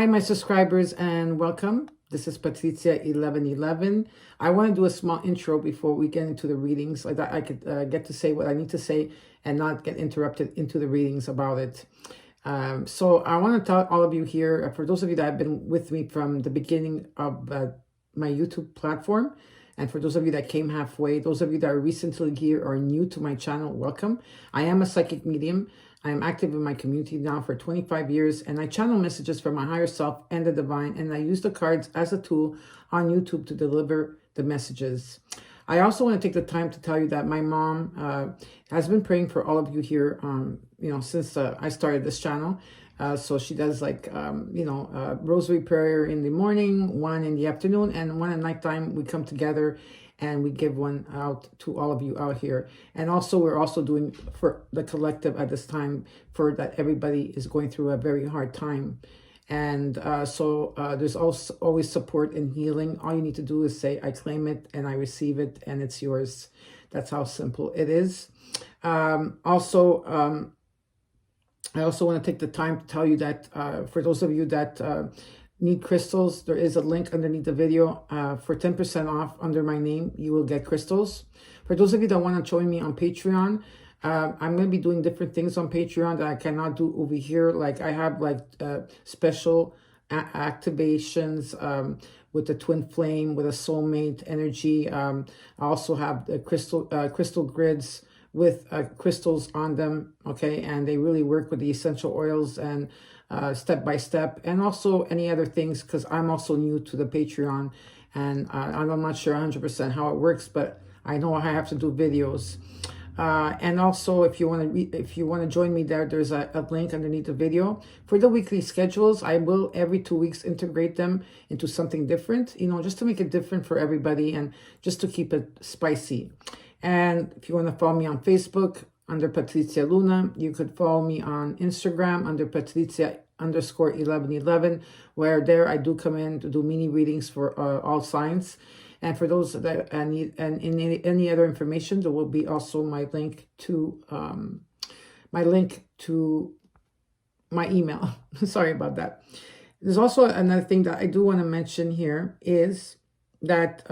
Hi, my subscribers, and welcome. This is Patrizia 1111. I want to do a small intro before we get into the readings, like that I could get to say what I need to say and not get interrupted into the readings about it. So I want to tell all of you here, for those of you that have been with me from the beginning of my YouTube platform, and for those of you that came halfway, those of you that are recently here or new to my channel, welcome. I am a psychic medium. I am active in my community now for 25 years, and I channel messages from my higher self and the divine, and I use the cards as a tool on YouTube to deliver the messages. I also want to take the time to tell you that my mom has been praying for all of you here, since I started this channel. So she does rosary prayer in the morning, one in the afternoon, and one at nighttime. We come together and we give one out to all of you out here. And also we're also doing for the collective at this time, for that everybody is going through a very hard time. And so there's also always support and healing. All you need to do is say, I claim it and I receive it and it's yours. That's how simple it is. I also want to take the time to tell you that for those of you that need crystals, there is a link underneath the video for 10% off under my name. You will get crystals. For those of you that want to join me on Patreon, I'm going to be doing different things on Patreon that I cannot do over here. Like I have special activations with the twin flame, with a soulmate energy. I also have the crystal grids with crystals on them, okay, and they really work with the essential oils and step by step, and also any other things, because I'm also new to the Patreon, and I'm not sure 100% how it works, but I know I have to do videos. And also, if you want to join me there, there's a link underneath the video for the weekly schedules. I will every 2 weeks integrate them into something different, just to make it different for everybody and just to keep it spicy. And if you want to follow me on Facebook under Patrizia Luna, you could follow me on Instagram under Patrizia_1111, where there I do come in to do mini readings for all signs. And for those that need any other information, there will be also my link to my email. Sorry about that. There's also another thing that I do want to mention here is that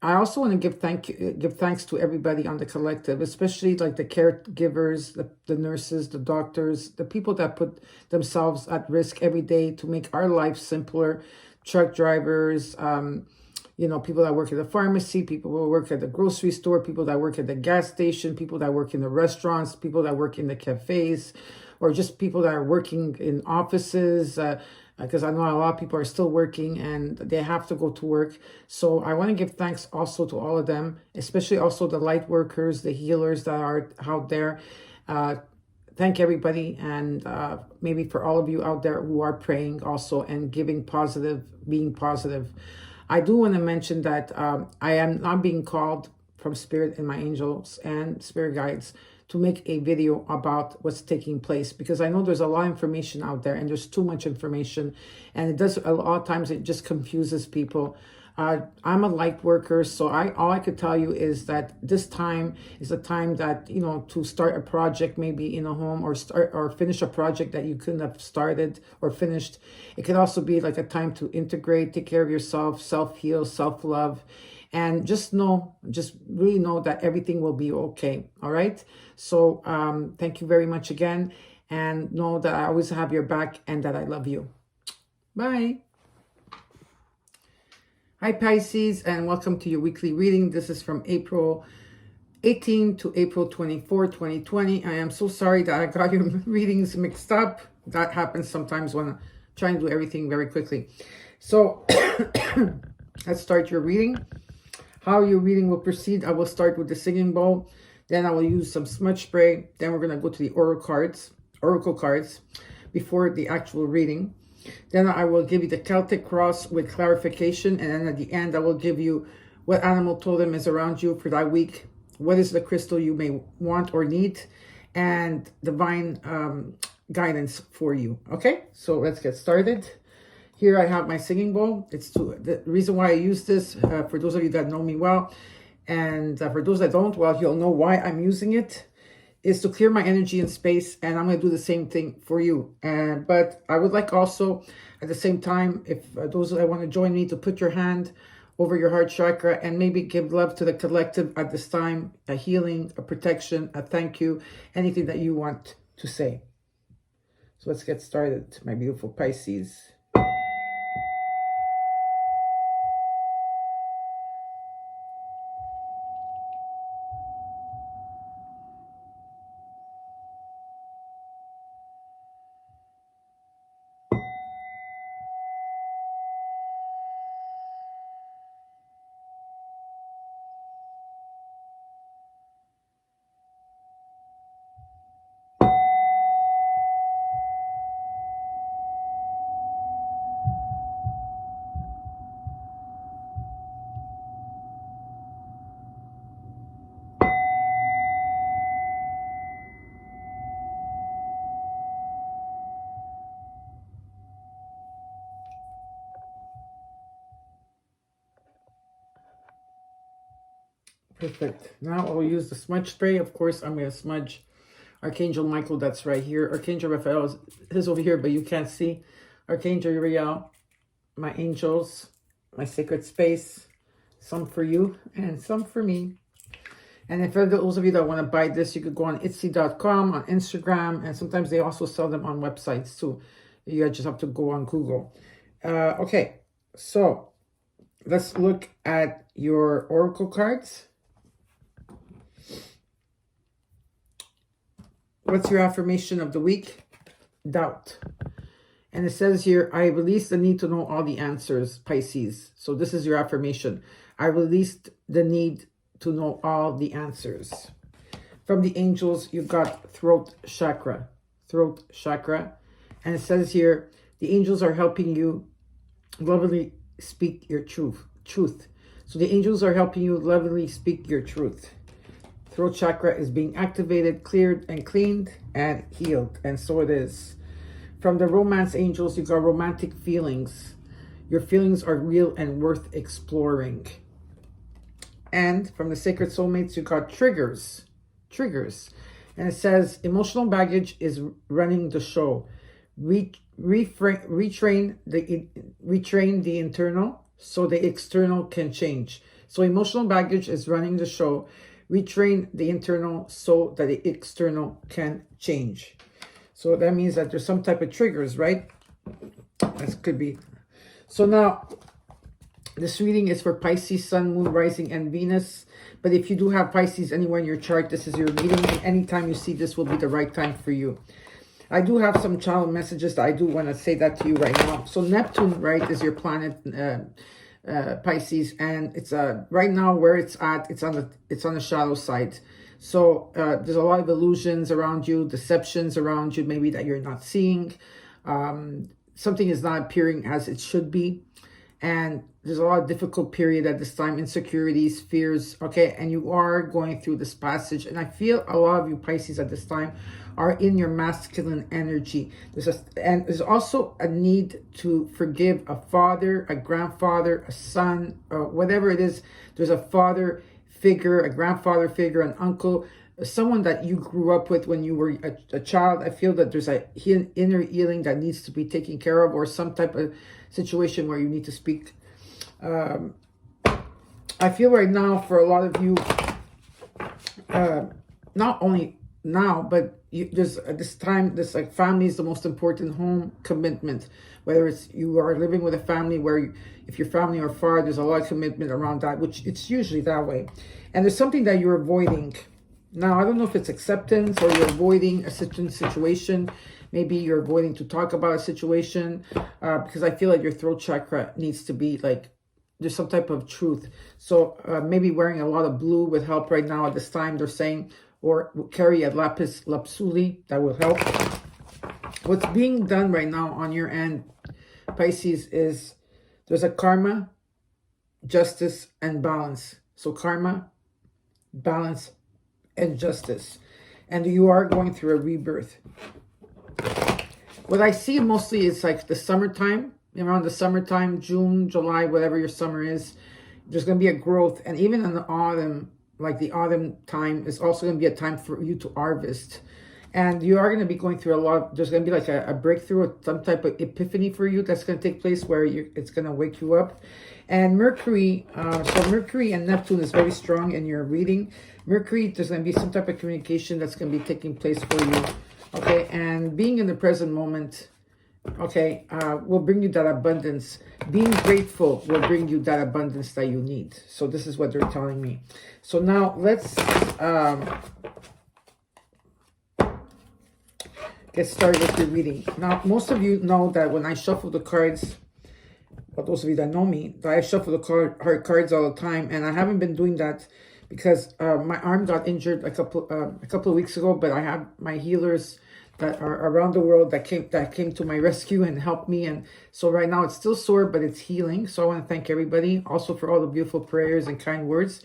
I also want to give thanks to everybody on the collective, especially like the caregivers, the nurses, the doctors, the people that put themselves at risk every day to make our life simpler. Truck drivers, people that work at the pharmacy, people who work at the grocery store, people that work at the gas station, people that work in the restaurants, people that work in the cafes, or just people that are working in offices, because I know a lot of people are still working and they have to go to work. So I want to give thanks also to all of them, especially also the light workers, the healers that are out there. Thank everybody, and maybe for all of you out there who are praying also and being positive. I do want to mention that I am not being called from Spirit and my angels and spirit guides to make a video about what's taking place, because I know there's a lot of information out there and there's too much information, and it does a lot of times it just confuses people. I'm a light worker, so all I could tell you is that this time is a time that to start a project maybe in a home, or finish a project that you couldn't have started or finished. It could also be like a time to integrate, take care of yourself, self-heal, self-love, and just really know that everything will be okay. All right. So thank you very much again, and know that I always have your back and that I love you. Bye. Hi Pisces, and welcome to your weekly reading. This is from April 18 to April 24, 2020. I am so sorry that I got your readings mixed up. That happens sometimes when I try and do everything very quickly. So let's start your reading. How your reading will proceed: I will start with the singing bowl, then I will use some smudge spray, then we're going to go to the oracle cards before the actual reading. Then I will give you the Celtic cross with clarification. And then at the end, I will give you what animal totem is around you for that week, what is the crystal you may want or need, and divine guidance for you. Okay, so let's get started. Here I have my singing bowl. The reason why I use this, for those of you that know me well, and for those that don't, well, you'll know why I'm using it. is to clear my energy and space, and I'm going to do the same thing for you. But I would like also, at the same time, if those that want to join me, to put your hand over your heart chakra and maybe give love to the collective at this time, a healing, a protection, a thank you, anything that you want to say. So let's get started, my beautiful Pisces. Perfect. Now I'll use the smudge spray. Of course, I'm going to smudge Archangel Michael, that's right here. Archangel Raphael is over here, but you can't see. Archangel Uriel, my angels, my sacred space. Some for you and some for me. And for those of you that want to buy this, you could go on Etsy.com, on Instagram, and sometimes they also sell them on websites too. You just have to go on Google. Okay, so let's look at your oracle cards. What's your affirmation of the week? Doubt. And it says here, I release the need to know all the answers, Pisces. So this is your affirmation. I released the need to know all the answers. From the angels, you've got throat chakra. Throat chakra. And it says here, the angels are helping you lovingly speak your truth. So the angels are helping you lovingly speak your truth. Throat chakra is being activated, cleared, and cleaned, and healed. And so it is. From the romance angels, you've got romantic feelings. Your feelings are real and worth exploring. And from the sacred soulmates, you've got triggers. And it says, emotional baggage is running the show. Retrain the internal so the external can change. So emotional baggage is running the show. Retrain the internal so that the external can change. So that means that there's some type of triggers, right? This could be. So now, this reading is for Pisces, Sun, Moon, Rising, and Venus. But if you do have Pisces anywhere in your chart, this is your reading. And anytime you see this will be the right time for you. I do have some channel messages that I do want to say that to you right now. So Neptune, right, is your planet, Pisces, and it's right now where it's at, it's on the shadow side. So there's a lot of illusions around you, deceptions around you, maybe that you're not seeing. Something is not appearing as it should be, and there's a lot of difficult period at this time, insecurities, fears, okay, and you are going through this passage. And I feel a lot of you Pisces at this time are in your masculine energy. There's also a need to forgive a father, a grandfather, a son, or whatever it is. There's a father figure, a grandfather figure, an uncle, someone that you grew up with when you were a child. I feel that there's a inner healing that needs to be taken care of, or some type of situation where you need to speak. I feel right now for a lot of you, not only now, but there's this time, this like family is the most important, home commitment. Whether it's you are living with a family where if your family are far, there's a lot of commitment around that, which it's usually that way. And there's something that you're avoiding. Now, I don't know if it's acceptance or you're avoiding a certain situation. Maybe you're avoiding to talk about a situation because I feel like your throat chakra needs to be like, there's some type of truth. So maybe wearing a lot of blue would help right now at this time, they're saying, or carry a lapis lazuli, that will help. What's being done right now on your end, Pisces, is there's a karma, justice, and balance. So karma, balance, and justice. And you are going through a rebirth. What I see mostly is like the summertime, around the summertime, June, July, whatever your summer is, there's going to be a growth. And even in the autumn, like the autumn time, is also going to be a time for you to harvest. And you are going to be going through a lot. There's going to be like a breakthrough or some type of epiphany for you that's going to take place where it's going to wake you up. And Mercury, so Mercury and Neptune is very strong in your reading. Mercury, there's going to be some type of communication that's going to be taking place for you. Okay, and being in the present moment, okay, will bring you that abundance. Being grateful will bring you that abundance that you need. So this is what they're telling me. So now let's get started with your reading. Now, most of you know that when I shuffle the cards, but those of you that know me, that I shuffle the cards all the time, and I haven't been doing that because my arm got injured a couple of weeks ago. But I have my healers that are around the world that came to my rescue and helped me, and so right now it's still sore, but it's healing. So I want to thank everybody also for all the beautiful prayers and kind words.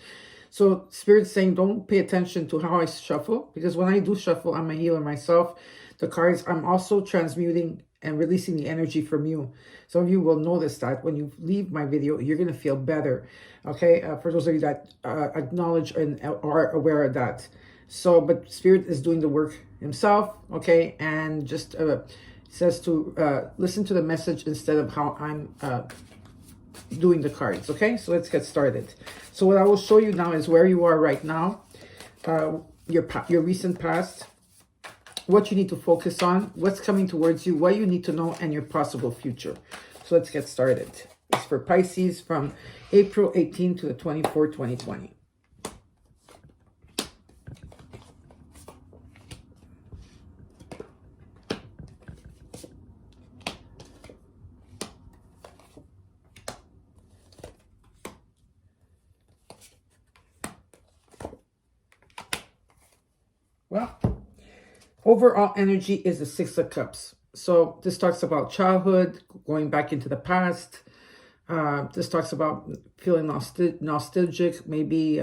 So Spirit's saying don't pay attention to how I shuffle, because when I do shuffle, I'm a healer myself. The cards, I'm also transmuting and releasing the energy from you. Some of you will notice that when you leave my video, you're going to feel better. Okay, for those of you that acknowledge and are aware of that. So, but Spirit is doing the work himself, okay, and just says to listen to the message instead of how I'm doing the cards, okay? So let's get started. So what I will show you now is where you are right now, your recent past, what you need to focus on, what's coming towards you, what you need to know, and your possible future. So let's get started. It's for Pisces from April 18 to the 24th, 2020. Well, overall energy is the Six of Cups. So this talks about childhood, going back into the past. This talks about feeling nostalgic, maybe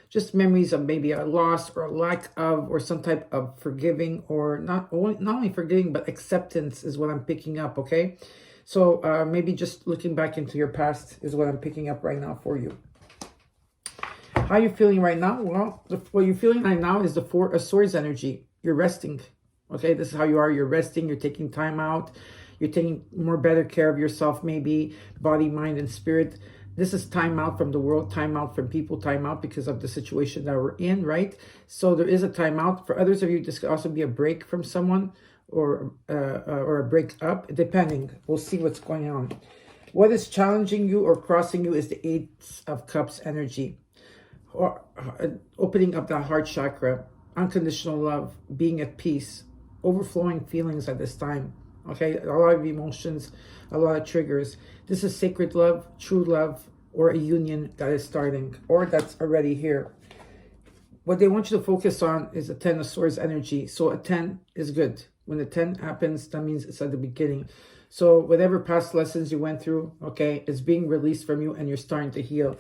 just memories of maybe a loss or a lack of, or some type of forgiving, or not only forgiving, but acceptance is what I'm picking up, okay? So maybe just looking back into your past is what I'm picking up right now for you. How are you feeling right now? Well, what you're feeling right now is the Four of Swords energy. You're resting. Okay, this is how you are. You're resting. You're taking time out. You're taking more better care of yourself, maybe body, mind, and spirit. This is time out from the world, time out from people, time out because of the situation that we're in, right? So there is a time out. For others of you, this could also be a break from someone or a break up, depending. We'll see what's going on. What is challenging you or crossing you is the Eight of Cups energy. Or opening up that heart chakra, unconditional love, being at peace, overflowing feelings at this time. Okay, a lot of emotions, a lot of triggers. This is sacred love, true love, or a union that is starting or that's already here. What they want you to focus on is the Ten of Swords energy. So a 10 is good. When the 10 happens, that means it's at the beginning. So whatever past lessons you went through, okay, is being released from you and you're starting to heal.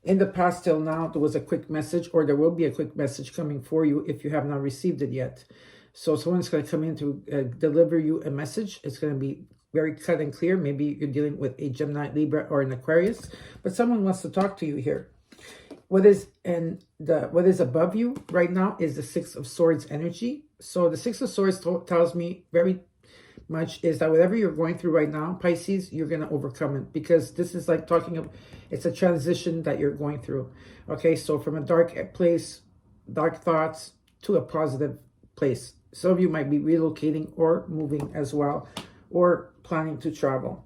In the past till now, there was a quick message, or there will be a quick message coming for you if you have not received it yet. So someone's going to come in to deliver you a message. It's going to be very cut and clear. Maybe you're dealing with a Gemini, Libra, or an Aquarius, but someone wants to talk to you here. What is above you right now is the Six of Swords energy. So the Six of Swords tells me very much is that whatever you're going through right now, Pisces, you're going to overcome it, because this is like talking of, it's a transition that you're going through. Okay, so from a dark place, dark thoughts, to a positive place. Some of you might be relocating or moving as well, or planning to travel.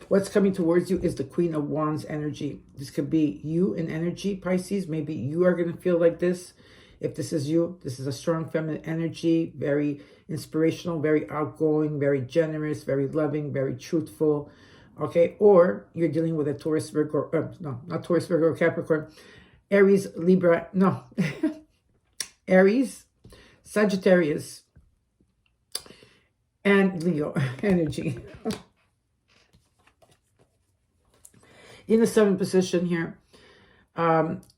What's coming towards you is the Queen of Wands energy. This could be you in energy, Pisces. Maybe you are going to feel like this. If this is you, this is a strong feminine energy, very inspirational, very outgoing, very generous, very loving, very truthful. Okay, or you're dealing with a Taurus, Virgo, no, not Taurus, Virgo, Capricorn, Aries, Libra, no, Aries, Sagittarius, and Leo energy. In the seventh position here,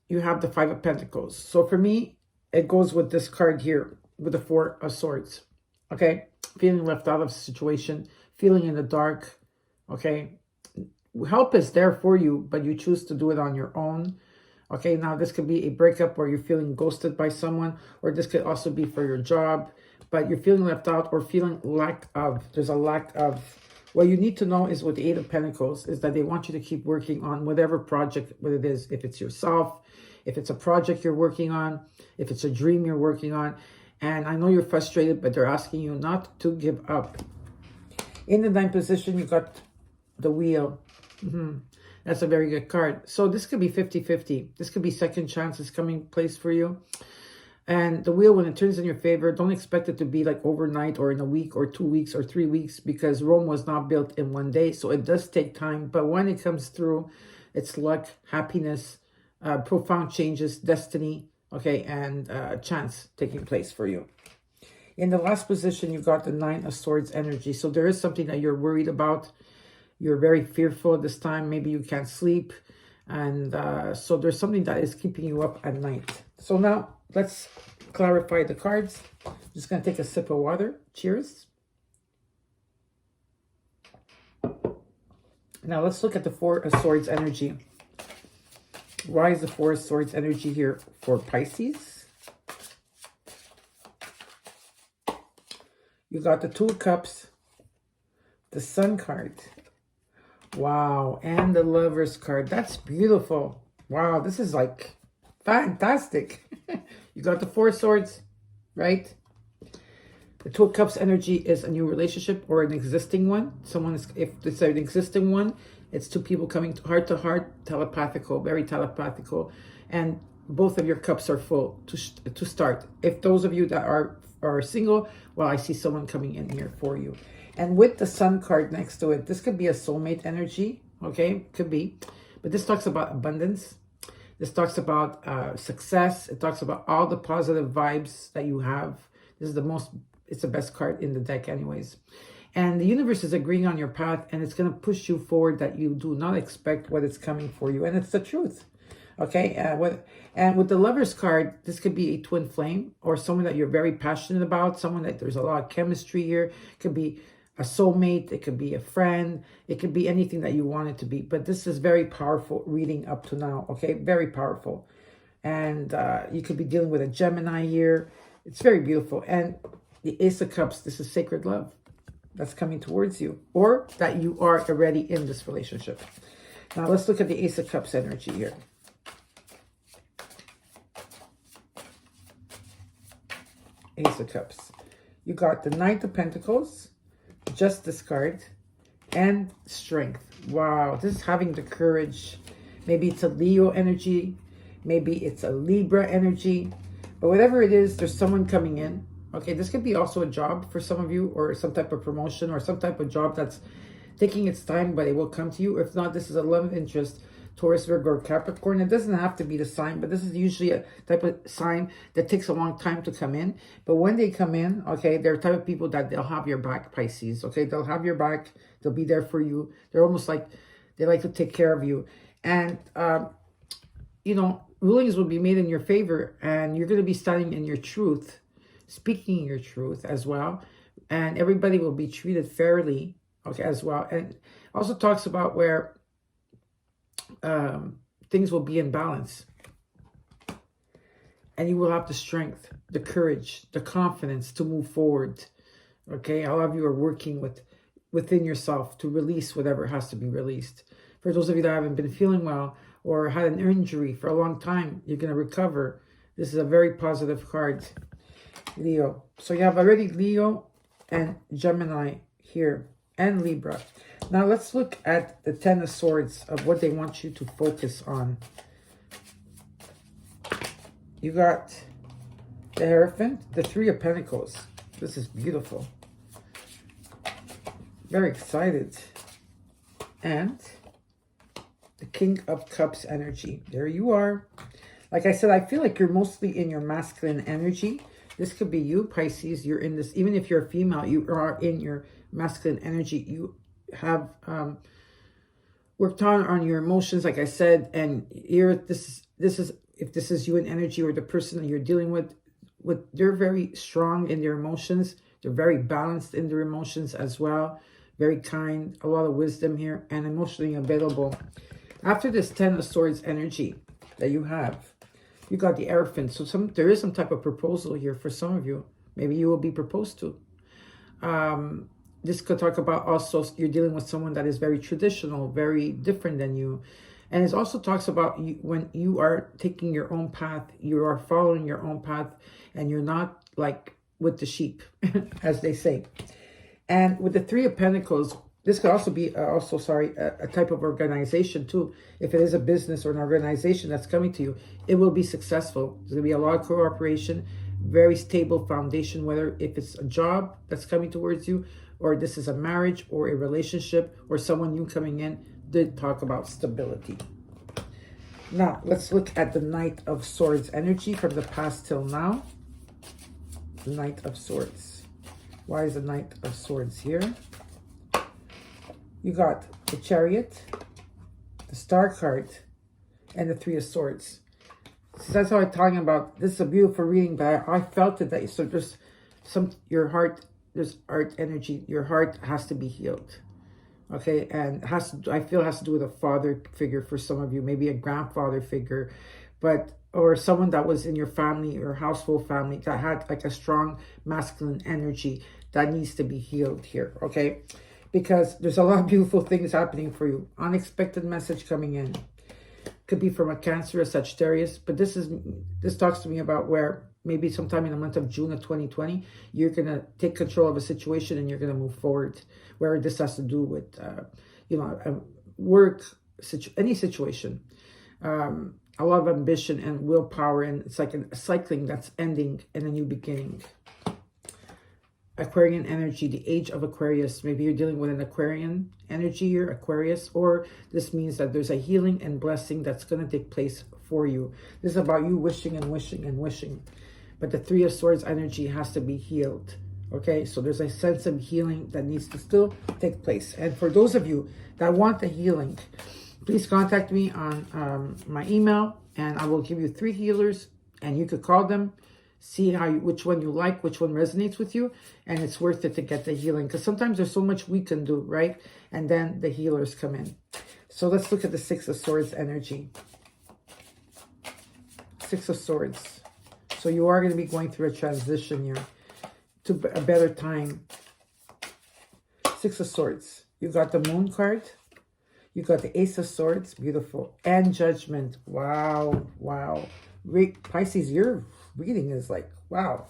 you have the Five of Pentacles. So for me, it goes with this card here, with the Four of Swords. Okay, feeling left out of the situation, feeling in the dark. Okay, help is there for you, but you choose to do it on your own. Okay, now this could be a breakup where you're feeling ghosted by someone, or this could also be for your job, but you're feeling left out or feeling lack of. There's a lack of. What you need to know is with the Eight of Pentacles is that they want you to keep working on whatever project, what it is, if it's yourself, if it's a project you're working on, if it's a dream you're working on. And I know you're frustrated, but they're asking you not to give up. In the ninth position, you got the Wheel. That's a very good card. So this could be 50-50. This could be second chances coming place for you. And the Wheel, when it turns in your favor, don't expect it to be like overnight or in a week or 2 weeks or 3 weeks, because Rome was not built in one day. So it does take time. But when it comes through, it's luck, happiness, profound changes, destiny, okay, and chance taking place for you. In the last position, you got the Nine of Swords energy. So there is something that you're worried about. You're very fearful this time. Maybe you can't sleep. And so there's something that is keeping you up at night. So now let's clarify the cards. I'm just going to take a sip of water. Cheers. Now let's look at the Four of Swords energy. Why is the Four of Swords energy here for Pisces? You got the Two of Cups, the Sun card. Wow, and the Lovers card. That's beautiful. Wow, this is like fantastic. You got the Four of Swords, right? The Two of Cups energy is a new relationship or an existing one. Someone is, if it's an existing one, it's two people coming to heart, telepathical, very telepathical, and both of your cups are full to start. If those of you that are single, well, I see someone coming in here for you. And with the Sun card next to it, this could be a soulmate energy, okay? Could be. But this talks about abundance. This talks about success. It talks about all the positive vibes that you have. This is it's the best card in the deck anyways. And the universe is agreeing on your path, and it's going to push you forward that you do not expect what is coming for you. And it's the truth, okay? And with the Lovers card, this could be a twin flame or someone that you're very passionate about, someone that there's a lot of chemistry here. It could be a soulmate, it could be a friend, it could be anything that you want it to be. But this is very powerful reading up to now, okay? Very powerful. And you could be dealing with a Gemini here. It's very beautiful. And the Ace of Cups, this is sacred love that's coming towards you, or that you are already in this relationship. Now let's look at the Ace of Cups energy here. Ace of Cups. You got the Knight of Pentacles, Justice card, and Strength. Wow, this is having the courage. Maybe it's a Leo energy. Maybe it's a Libra energy. But whatever it is, there's someone coming in. Okay, this could be also a job for some of you, or some type of promotion, or some type of job that's taking its time, but it will come to you. If not, this is a love interest, Taurus, Virgo, or Capricorn. It doesn't have to be the sign, but this is usually a type of sign that takes a long time to come in. But when they come in, okay, they're the type of people that they'll have your back, Pisces. Okay, they'll have your back. They'll be there for you. They're almost like, they like to take care of you. And, you know, rulings will be made in your favor, and you're going to be standing in your truth, speaking your truth as well. And everybody will be treated fairly, okay, as well. And also talks about where things will be in balance, and you will have the strength, the courage, the confidence to move forward. Okay, a lot of you are working within yourself to release whatever has to be released. For those of you that haven't been feeling well or had an injury for a long time, you're going to recover. This is a very positive card, Leo. So you have already Leo and Gemini here, and Libra. Now let's look at the Ten of Swords of what they want you to focus on. You got the Hierophant, the Three of Pentacles. This is beautiful. Very excited. And the King of Cups energy. There you are. Like I said, I feel like you're mostly in your masculine energy. This could be you, Pisces. You're in this, even if you're a female, you are in your masculine energy. You have worked on your emotions, like I said, and this is if this is you in energy, or the person that you're dealing with, they're very strong in their emotions. They're very balanced in their emotions as well. Very kind, a lot of wisdom here, and emotionally available. After this Ten of Swords energy, that you have. You got the Hierophant. So there is some type of proposal here for some of you. Maybe you will be proposed to. This could talk about also you're dealing with someone that is very traditional, very different than you. And it also talks about you, when you are taking your own path, you are following your own path, and you're not like with the sheep, as they say. And with the Three of Pentacles, this could also be a type of organization too. If it is a business or an organization that's coming to you, it will be successful. There's going to be a lot of cooperation, very stable foundation, whether if it's a job that's coming towards you, or this is a marriage or a relationship or someone new coming in. Did talk about stability. Now, let's look at the Knight of Swords energy from the past till now. The Knight of Swords. Why is the Knight of Swords here? You got the Chariot, the Star card, and the Three of Swords. So that's how I'm talking about. This is a beautiful reading, but I felt it that so there's your heart, there's art energy. Your heart has to be healed. Okay, and I feel it has to do with a father figure for some of you, maybe a grandfather figure, or someone that was in your family or household family that had like a strong masculine energy that needs to be healed here, okay? Because there's a lot of beautiful things happening for you. Unexpected message coming in. Could be from a Cancer, a Sagittarius, but this talks to me about where maybe sometime in the month of June of 2020, you're going to take control of a situation and you're going to move forward, where this has to do with, work, any situation. A lot of ambition and willpower, and it's like a cycling that's ending and a new beginning. Aquarian energy, the age of Aquarius. Maybe you're dealing with an Aquarian energy here, Aquarius, or this means that there's a healing and blessing that's going to take place for you. This is about you wishing and wishing and wishing. But the Three of Swords energy has to be healed. Okay, so there's a sense of healing that needs to still take place. And for those of you that want the healing, please contact me on my email, and I will give you 3 healers, and you could call them, see which one you like, which one resonates with you, and it's worth it to get the healing, because sometimes there's so much we can do, right? And then the healers come in. So let's look at the Six of Swords energy. Six of Swords. So you are going to be going through a transition here to a better time. Six of Swords. You got the Moon card. You got the Ace of Swords. Beautiful. And Judgment. Wow. Wow. Pisces, your reading is like, wow.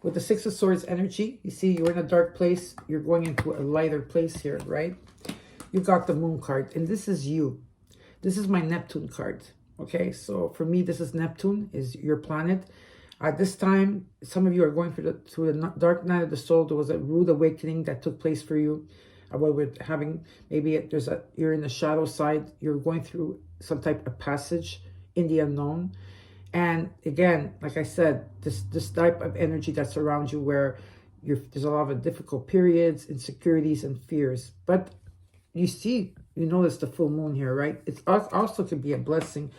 With the Six of Swords energy, you see you're in a dark place. You're going into a lighter place here, right? You got the Moon card. And this is you. This is my Neptune card. Okay, so for me, this is Neptune, is your planet. At this time, some of you are going through the dark night of the soul. There was a rude awakening that took place for you. What we're having, maybe you're in the shadow side. You're going through some type of passage in the unknown. And again, like I said, this type of energy that's around you where there's a lot of difficult periods, insecurities, and fears. But you notice the full moon here, right? It also could be a blessing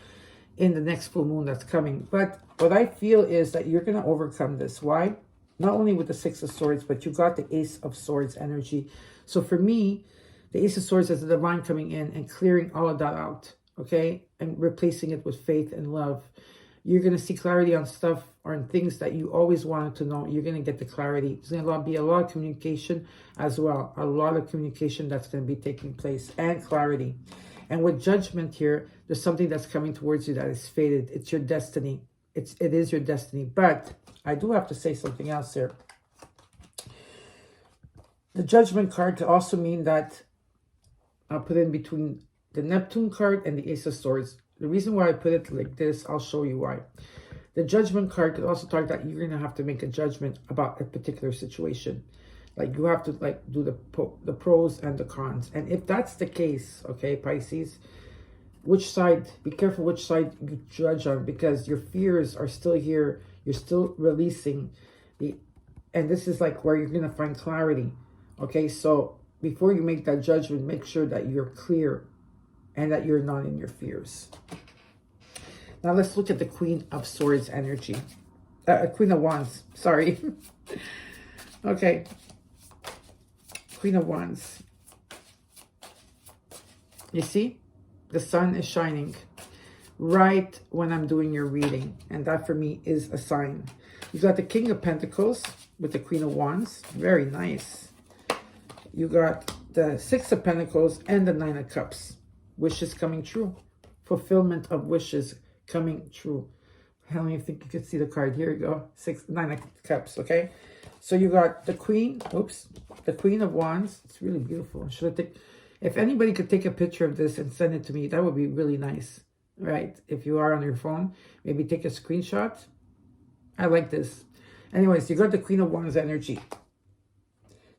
in the next full moon that's coming. But what I feel is that you're going to overcome this. Why? Not only with the Six of Swords, but you got the Ace of Swords energy. So for me, the Ace of Swords is the divine coming in and clearing all of that out, okay? And replacing it with faith and love. You're going to see clarity on stuff or on things that you always wanted to know. You're going to get the clarity. There's going to be a lot of communication as well. A lot of communication that's going to be taking place and clarity. And with Judgment here, there's something that's coming towards you that is fated. It's your destiny. It is your destiny. But I do have to say something else here. The Judgment card could also mean that I'll put in between the Neptune card and the Ace of Swords. The reason why I put it like this, I'll show you why. The Judgment card could also talk that you're going to have to make a judgment about a particular situation. Like you have to do the pros and the cons. And if that's the case, okay, Pisces, which side, be careful which side you judge on, because your fears are still here. You're still releasing and this is like where you're going to find clarity. Okay, so before you make that judgment, make sure that you're clear and that you're not in your fears. Now let's look at the Queen of Swords energy. Queen of Wands, sorry. Okay. Queen of Wands. You see? The sun is shining. right when I'm doing your reading. And that for me is a sign. You got the King of Pentacles with the Queen of Wands. Very nice. You got the Six of Pentacles and the Nine of Cups. Wishes coming true. Fulfillment of wishes coming true. I don't even think you can see the card. Here you go. Nine of Cups, okay? So you got the Queen, the Queen of Wands. It's really beautiful. If anybody could take a picture of this and send it to me, that would be really nice, right? If you are on your phone, maybe take a screenshot. I like this. Anyways, you got the Queen of Wands energy.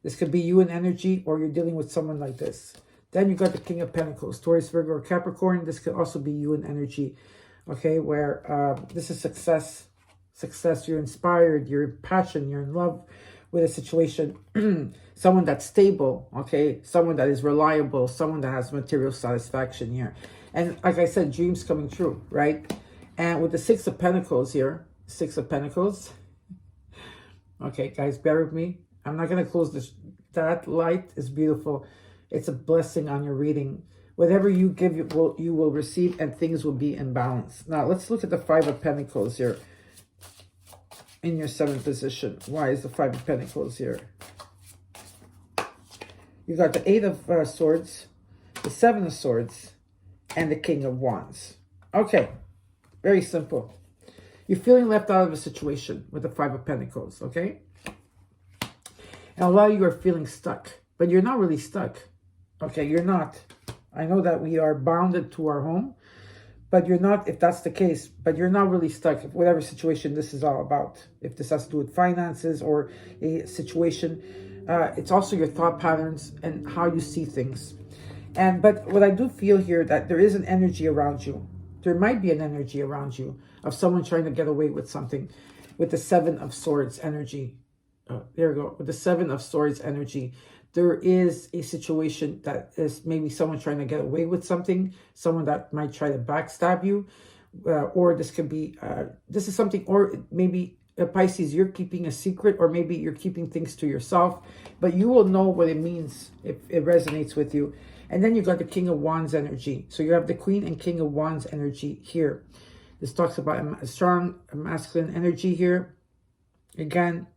This could be you in energy, or you're dealing with someone like this. Then you got the King of Pentacles, Taurus, Virgo, or Capricorn. This could also be you in energy, okay? Where this is success. Success, you're inspired, you're in passion, you're in love with a situation. Someone that's stable, okay? Someone that is reliable, someone that has material satisfaction here. And like I said, dreams coming true, right? And with the Six of Pentacles here, Six of Pentacles. Okay, guys, bear with me. I'm not going to close this. That light is beautiful. It's a blessing on your reading. Whatever you give, you will receive, and things will be in balance. Now, let's look at the Five of Pentacles here in your seventh position. Why is the Five of Pentacles here? You got the Eight of Swords, the Seven of Swords, and the King of Wands. Okay, very simple. You're feeling left out of a situation with the Five of Pentacles, okay? And a lot of you are feeling stuck, but you're not really stuck. Okay, you're not. I know that we are bounded to our home, but you're not, if that's the case, but you're not really stuck, whatever situation this is all about. If this has to do with finances or a situation, it's also your thought patterns and how you see things. But what I do feel here, that there is an energy around you. There might be an energy around you of someone trying to get away with something with the Seven of Swords energy. There we go. With the Seven of Swords energy, there is a situation that is maybe someone trying to get away with something, someone that might try to backstab you, or this could be, this is something, or maybe Pisces, you're keeping a secret, or maybe you're keeping things to yourself, but you will know what it means if it resonates with you. And then you got the King of Wands energy. So you have the Queen and King of Wands energy here. This talks about a strong masculine energy here. Again,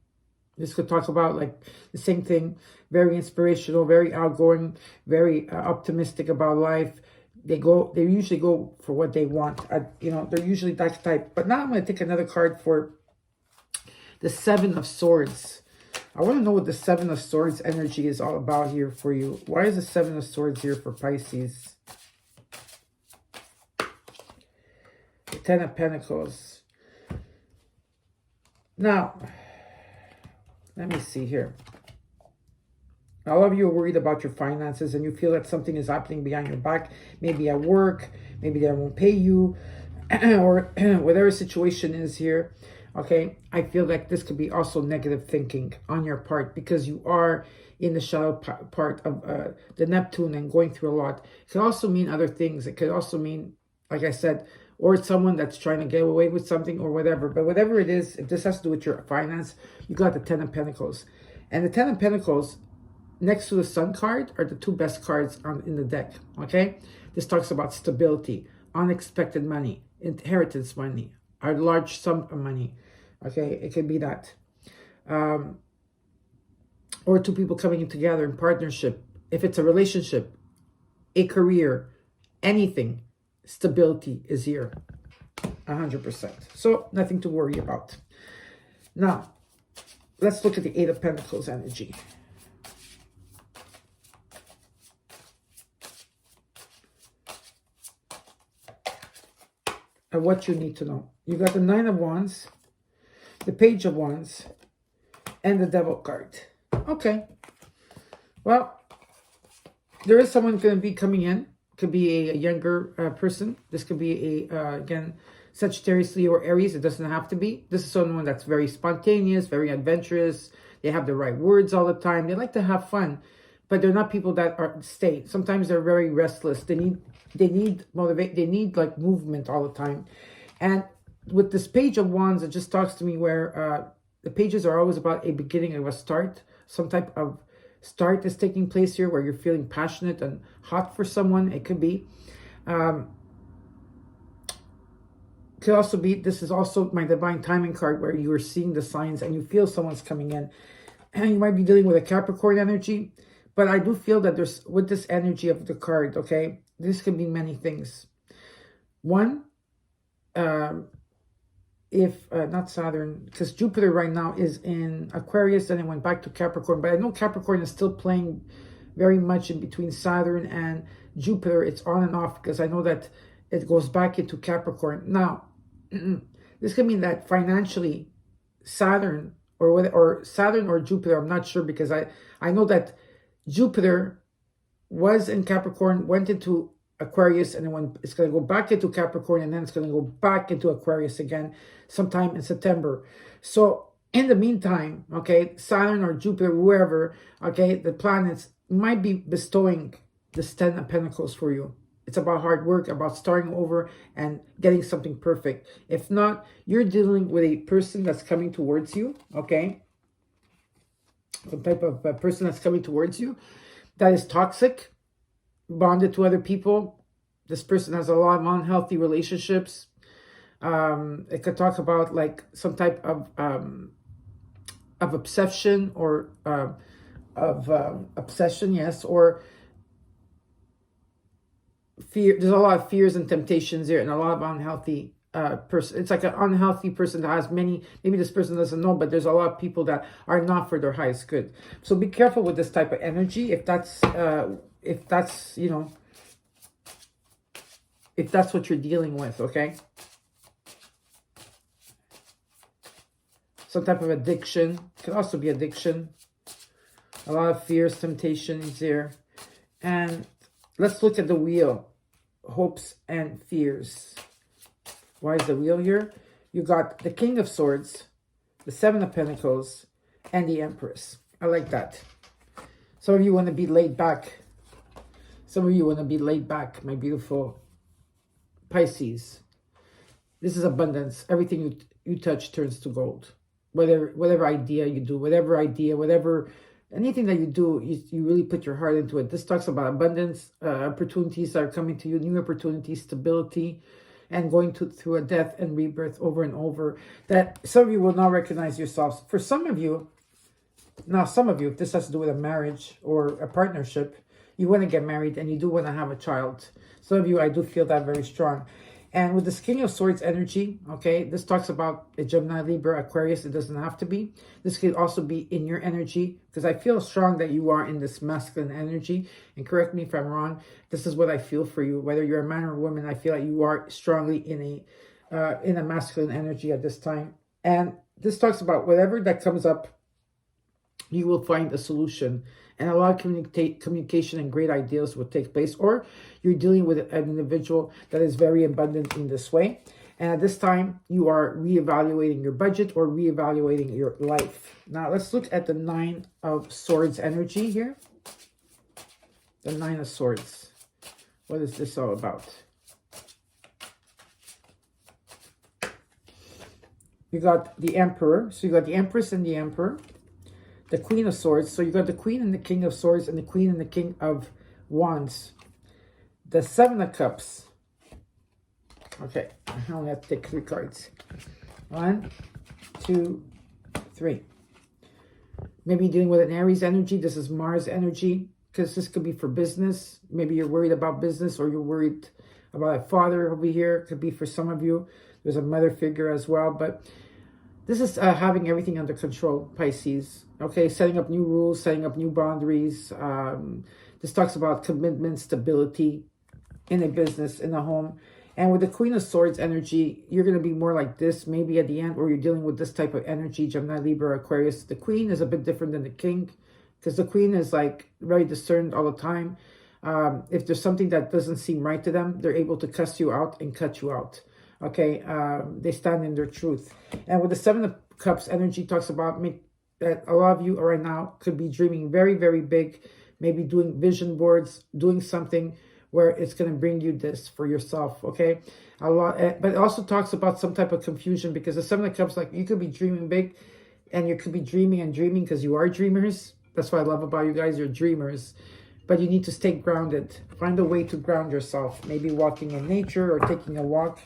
this could talk about like the same thing, very inspirational, very outgoing, very optimistic about life. They usually go for what they want. They're usually that type. But now I'm going to take another card for the Seven of Swords. I want to know what the Seven of Swords energy is all about here for you. Why is the Seven of Swords here for Pisces? The Ten of Pentacles. Now, let me see here. All of you are worried about your finances and you feel that something is happening behind your back. Maybe at work, maybe they won't pay you, or whatever situation is here. Okay, I feel like this could be also negative thinking on your part because you are in the shadow part of the Neptune and going through a lot. It could also mean other things. It could also mean, like I said, or it's someone that's trying to get away with something or whatever. But whatever it is, if this has to do with your finance, you got the Ten of Pentacles. And the Ten of Pentacles, next to the Sun card, are the two best cards in the deck, okay? This talks about stability, unexpected money, inheritance money, a large sum of money, okay? It can be that. Or two people coming together in partnership. If it's a relationship, a career, anything, stability is here, 100%. So nothing to worry about. Now, let's look at the Eight of Pentacles energy. And what you need to know. You got the Nine of Wands, the Page of Wands, and the Devil card. Okay. Well, there is someone going to be coming in. Could be a younger person. This could be again, Sagittarius, Leo, or Aries. It doesn't have to be. This is someone that's very spontaneous, very adventurous. They have the right words all the time. They like to have fun, but they're not people that stay. Sometimes they're very restless. They need motivate. They need like movement all the time. And with this Page of Wands, it just talks to me where the pages are always about a beginning of a start. Some type of start is taking place here where you're feeling passionate and hot for someone. It could be. Could also be, this is also my divine timing card where you are seeing the signs and you feel someone's coming in. And you might be dealing with a Capricorn energy. But I do feel that there's, with this energy of the card, okay, this could be many things. One, if not Saturn, because Jupiter right now is in Aquarius and it went back to Capricorn. But I know Capricorn is still playing very much in between Saturn and Jupiter. It's on and off because I know that it goes back into Capricorn. Now, this could mean that financially Saturn or Saturn or Jupiter, I'm not sure, because I know that Jupiter was in Capricorn, went into Aquarius, and then it's going to go back into Capricorn, and then it's going to go back into Aquarius again sometime in September. So in the meantime, okay, Saturn or Jupiter, whoever, okay, the planets might be bestowing this 10 of Pentacles for you. It's about hard work, about starting over and getting something perfect. If not, you're dealing with a person that's coming towards you, okay? Some type of person that's coming towards you that is toxic, bonded to other people. This person has a lot of unhealthy relationships. It could talk about like some type of obsession or obsession, yes, or fear. There's a lot of fears and temptations here, and a lot of unhealthy person. It's like an unhealthy person that has many. Maybe this person doesn't know, but there's a lot of people that are not for their highest good. So be careful with this type of energy. If that's you know, if that's what you're dealing with, okay. Some type of addiction. Could also be addiction. A lot of fears, temptations here. And let's look at the wheel. Hopes and fears. Why is the wheel here? You got the King of Swords, the Seven of Pentacles, and the Empress. I like that. Some of you want to be laid back. Some of you want to be laid back, my beautiful Pisces. This is abundance. Everything you touch turns to gold. Whatever idea you do, anything that you do, you really put your heart into it. This talks about abundance, opportunities that are coming to you, new opportunities, stability, and going through a death and rebirth over and over. That some of you will not recognize yourselves. For some of you, if this has to do with a marriage or a partnership, you want to get married and you do want to have a child. Some of you, I do feel that very strong. And with this King of Swords energy, okay, this talks about a Gemini, Libra, Aquarius. It doesn't have to be. This could also be in your energy, because I feel strong that you are in this masculine energy. And correct me if I'm wrong. This is what I feel for you. Whether you're a man or a woman, I feel like you are strongly in a masculine energy at this time. And this talks about whatever that comes up, you will find a solution. And a lot of communication and great ideas will take place. Or you're dealing with an individual that is very abundant in this way. And at this time, you are reevaluating your budget or reevaluating your life. Now, let's look at the Nine of Swords energy here. The Nine of Swords. What is this all about? You got the Emperor. So you got the Empress and the Emperor. The Queen of Swords. So you got the Queen and the King of Swords, and the Queen and the King of Wands. The Seven of Cups. Okay, I only have to take 3 cards. 1, 2, 3. Maybe dealing with an Aries energy. This is Mars energy, because this could be for business. Maybe you're worried about business, or you're worried about a father over here. It could be for some of you. There's a mother figure as well, but this is having everything under control, Pisces. Okay, setting up new rules, setting up new boundaries. This talks about commitment, stability in a business, in a home. And with the Queen of Swords energy, you're going to be more like this, maybe at the end, or you're dealing with this type of energy, Gemini, Libra, Aquarius. The Queen is a bit different than the King, because the Queen is like very discerned all the time. If there's something that doesn't seem right to them, they're able to cuss you out and cut you out. Okay, they stand in their truth. And with the Seven of Cups energy, talks about that a lot of you right now could be dreaming very, very big, maybe doing vision boards, doing something where it's going to bring you this for yourself, okay? But it also talks about some type of confusion, because the Seven of Cups, like, you could be dreaming big, and you could be dreaming and dreaming, because you are dreamers. That's what I love about you guys. You're dreamers. But you need to stay grounded. Find a way to ground yourself. Maybe walking in nature or taking a walk.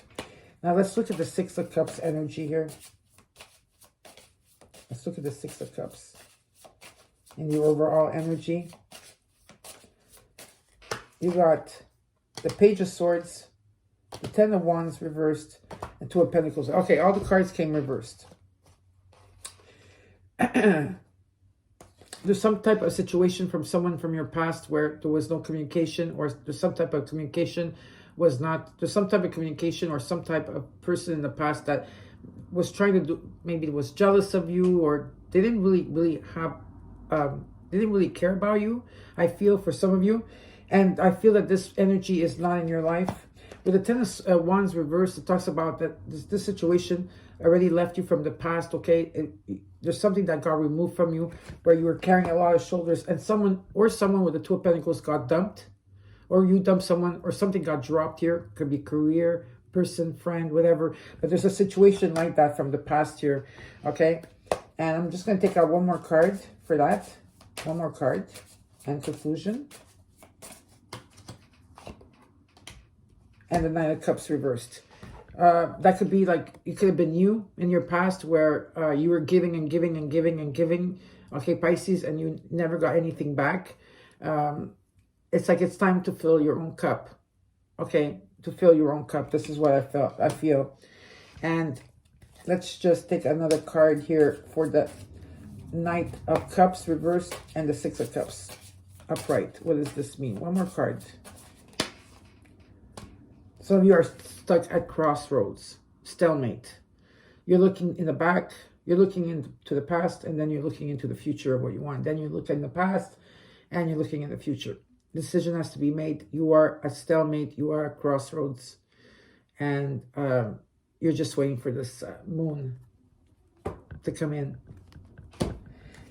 Now let's look at the Six of Cups energy here. Let's look at the Six of Cups in the overall energy. You got the Page of Swords, the Ten of Wands reversed, and Two of Pentacles. Okay, all the cards came reversed. There's some type of situation from someone from your past where there was no communication, or there's some type of communication was not, there's some type of communication or some type of person in the past that was trying to do, maybe was jealous of you, or they didn't really have, they didn't really care about you, I feel, for some of you. And I feel that this energy is not in your life. With the Ten of Wands reversed, it talks about that this situation already left you from the past, okay? There's something that got removed from you where you were carrying a lot of shoulders, and someone with the Two of Pentacles got dumped, or you dumped someone, or something got dropped here. Could be career, person, friend, whatever. But there's a situation like that from the past here, okay? And I'm just going to take out one more card for that. One more card and conclusion. And the Nine of Cups reversed. That could be like, it could have been you in your past where you were giving and giving and giving and giving, okay, Pisces, and you never got anything back. It's like it's time to fill your own cup, okay, to fill your own cup. This is what I feel. And let's just take another card here for the Knight of Cups reversed and the Six of Cups upright. What does this mean? One more card. Some of you are stuck at crossroads, stalemate. You're looking in the back, you're looking into the past, and then you're looking into the future of what you want. Then you look in the past, and you're looking in the future. Decision has to be made. You are at stalemate, you are at crossroads, and you're just waiting for this moon to come in.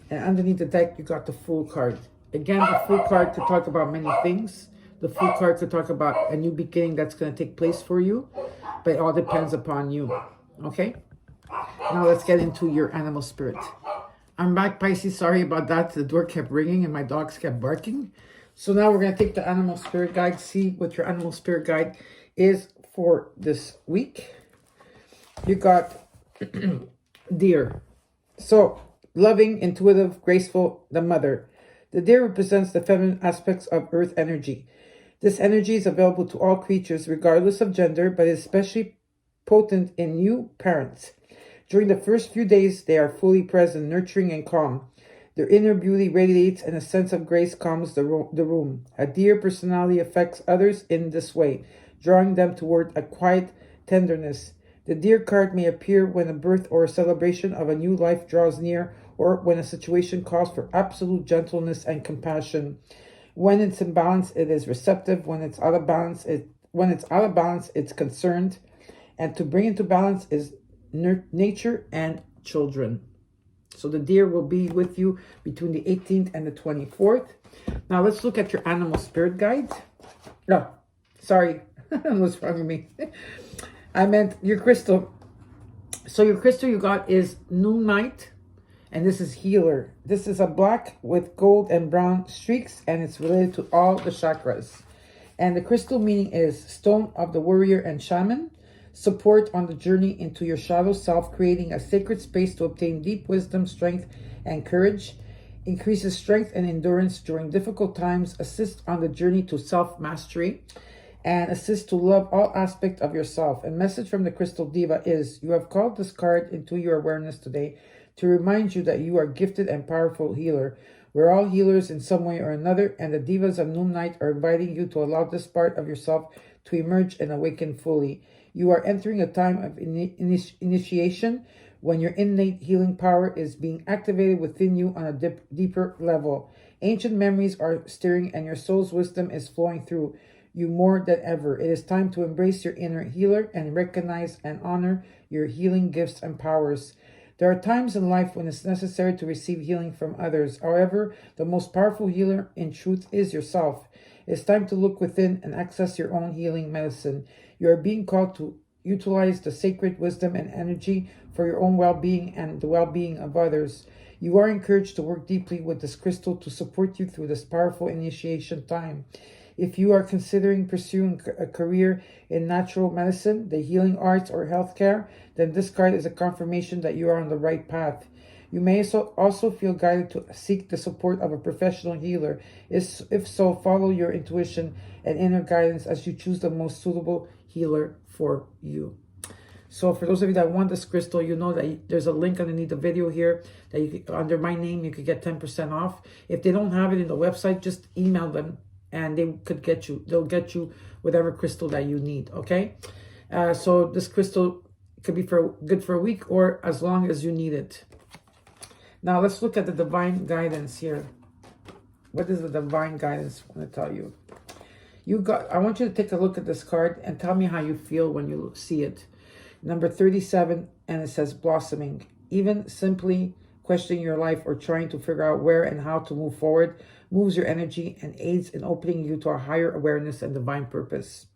And underneath the deck, you got the Fool card. Again, the Fool card could talk about many things. The Fool card could talk about a new beginning that's going to take place for you, but it all depends upon you, okay? Now let's get into your animal spirit. I'm back, Pisces. Sorry about that. The door kept ringing and my dogs kept barking. So now we're going to take the animal spirit guide, see what your animal spirit guide is for this week. You got deer. So, loving, intuitive, graceful, the mother. The deer represents the feminine aspects of earth energy. This energy is available to all creatures, regardless of gender, but is especially potent in new parents. During the first few days, they are fully present, nurturing, and calm. Their inner beauty radiates, and a sense of grace calms the room. A deer personality affects others in this way, drawing them toward a quiet tenderness. The deer card may appear when a birth or a celebration of a new life draws near, or when a situation calls for absolute gentleness and compassion. When it's in balance, it is receptive. When it's out of balance, it's concerned. And to bring into balance is nature and children. So the deer will be with you between the 18th and the 24th. Now let's look at your animal spirit guide. No, sorry. What's wrong with me? I meant your crystal. So your crystal you got is Moonlight. And this is healer. This is a black with gold and brown streaks, and it's related to all the chakras. And the crystal meaning is stone of the warrior and shaman, support on the journey into your shadow self, creating a sacred space to obtain deep wisdom, strength, and courage, increases strength and endurance during difficult times, assist on the journey to self-mastery, and assist to love all aspects of yourself. A message from the Crystal Diva is, you have called this card into your awareness today to remind you that you are a gifted and powerful healer. We're all healers in some way or another, and the Divas of Noon Night are inviting you to allow this part of yourself to emerge and awaken fully. You are entering a time of initiation when your innate healing power is being activated within you on a deeper level. Ancient memories are stirring, and your soul's wisdom is flowing through you more than ever. It is time to embrace your inner healer and recognize and honor your healing gifts and powers. There are times in life when it's necessary to receive healing from others. However, the most powerful healer in truth is yourself. It's time to look within and access your own healing medicine. You are being called to utilize the sacred wisdom and energy for your own well-being and the well-being of others. You are encouraged to work deeply with this crystal to support you through this powerful initiation time. If you are considering pursuing a career in natural medicine, the healing arts, or healthcare, then this card is a confirmation that you are on the right path. You may also feel guided to seek the support of a professional healer. If so, follow your intuition and inner guidance as you choose the most suitable healer for you. So for those of you that want this crystal, you know that there's a link underneath the video here that you can, under my name, you could get 10% off. If they don't have it in the website, just email them and they could get you. They'll get you whatever crystal that you need, okay? So this crystal could be good for a week or as long as you need it. Now let's look at the divine guidance here. What is the divine guidance I want to tell you? I want you to take a look at this card and tell me how you feel when you see it. Number 37, and it says blossoming. Even simply questioning your life or trying to figure out where and how to move forward moves your energy and aids in opening you to a higher awareness and divine purpose.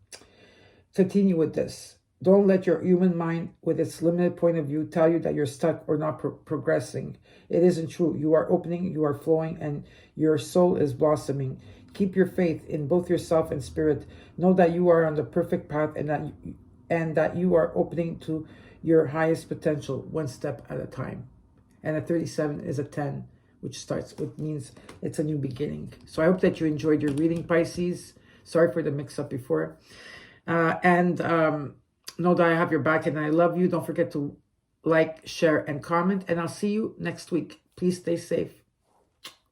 Continue with this. Don't let your human mind, with its limited point of view, tell you that you're stuck or not progressing. It isn't true. You are opening, you are flowing, and your soul is blossoming. Keep your faith in both yourself and spirit. Know that you are on the perfect path and that you are opening to your highest potential one step at a time. And a 37 is a 10, which means it's a new beginning. So I hope that you enjoyed your reading, Pisces. Sorry for the mix-up before. Know that I have your back and I love you. Don't forget to like, share, and comment. And I'll see you next week. Please stay safe.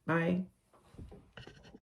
Bye.